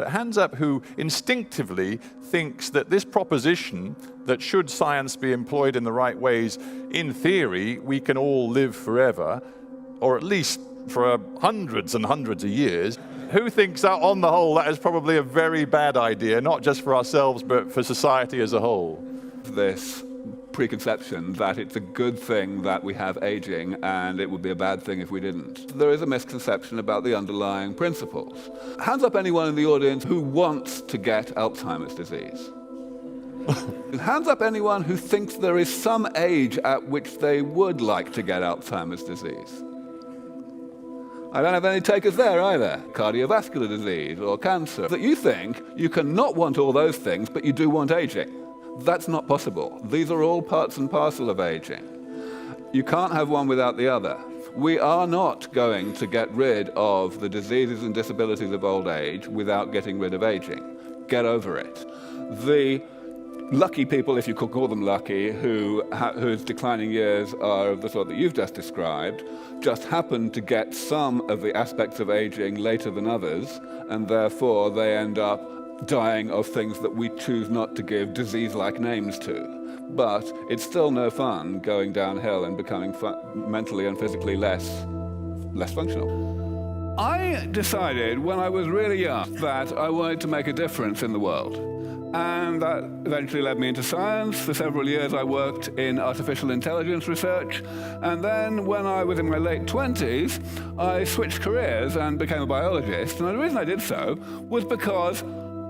Hands up who instinctively thinks that this proposition, that should science be employed in the right ways, in theory, we can all live forever, or at least for hundreds and hundreds of years. Who thinks that, on the whole, that is probably a very bad idea, not just for ourselves, but for society as a whole? This preconception that it's a good thing that we have aging and it would be a bad thing if we didn't. There is a misconception about the underlying principles. Hands up anyone in the audience who wants to get Alzheimer's disease. Hands up anyone who thinks there is some age at which they would like to get Alzheimer's disease. I don't have any takers there either. Cardiovascular disease or cancer. That you think you can not want all those things, but you do want aging. That's not possible. These are all parts and parcel of aging. You can't have one without the other. We are not going to get rid of the diseases and disabilities of old age without getting rid of aging. Get over it. The lucky people, if you could call them lucky, whose declining years are of the sort that you've just described, just happen to get some of the aspects of aging later than others, and therefore they end up dying of things that we choose not to give disease-like names to. But it's still no fun going downhill and becoming mentally and physically less functional. I decided when I was really young that I wanted to make a difference in the world. And that eventually led me into science. For several years I worked in artificial intelligence research. And then when I was in my late 20s, I switched careers and became a biologist. And the reason I did so was because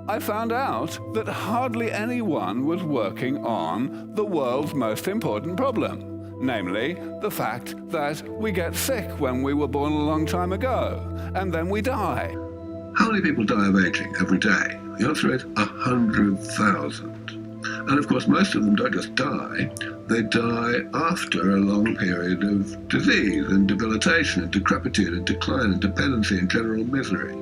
I found out that hardly anyone was working on the world's most important problem, namely the fact that we get sick when we were born a long time ago, and then we die. How many people die of aging every day? The answer is 100,000. And of course, most of them don't just die, they die after a long period of disease and debilitation and decrepitude and decline and dependency and general misery.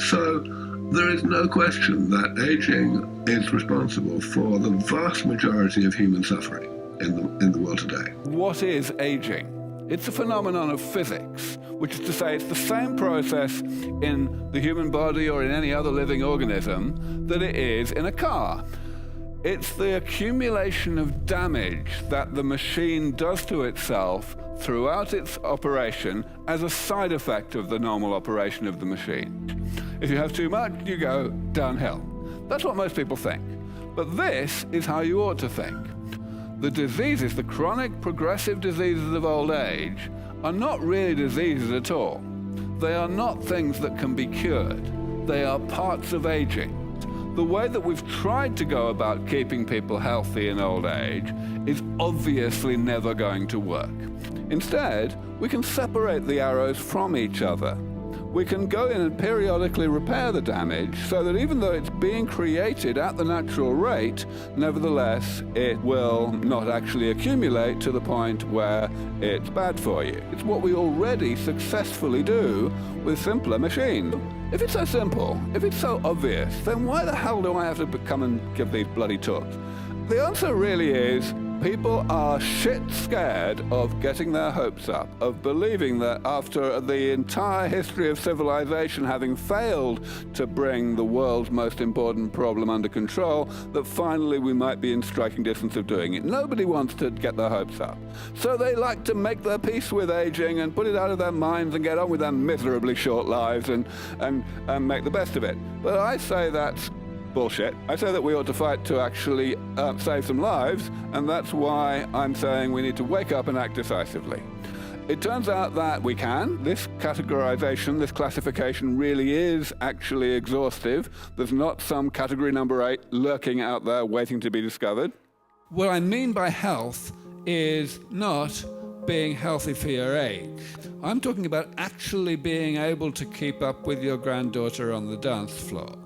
So there is no question that aging is responsible for the vast majority of human suffering in the world today. What is aging? It's a phenomenon of physics, which is to say it's the same process in the human body or in any other living organism that it is in a car. It's the accumulation of damage that the machine does to itself throughout its operation as a side effect of the normal operation of the machine. If you have too much, you go downhill. That's what most people think. But this is how you ought to think. The diseases, the chronic progressive diseases of old age, are not really diseases at all. They are not things that can be cured. They are parts of aging. The way that we've tried to go about keeping people healthy in old age is obviously never going to work. Instead, we can separate the arrows from each other. We can go in and periodically repair the damage so that even though it's being created at the natural rate, nevertheless, it will not actually accumulate to the point where it's bad for you. It's what we already successfully do with simpler machines. If it's so simple, if it's so obvious, then why the hell do I have to come and give these bloody talks? The answer really is, people are shit scared of getting their hopes up, of believing that after the entire history of civilization having failed to bring the world's most important problem under control, that finally we might be in striking distance of doing it. Nobody wants to get their hopes up. So they like to make their peace with aging and put it out of their minds and get on with their miserably short lives and make the best of it. But I say that's bullshit. I say that we ought to fight to actually save some lives, and that's why I'm saying we need to wake up and act decisively. It turns out that we can. This categorization, this classification really is actually exhaustive. There's not some category number 8 lurking out there waiting to be discovered. What I mean by health is not being healthy for your age. I'm talking about actually being able to keep up with your granddaughter on the dance floor.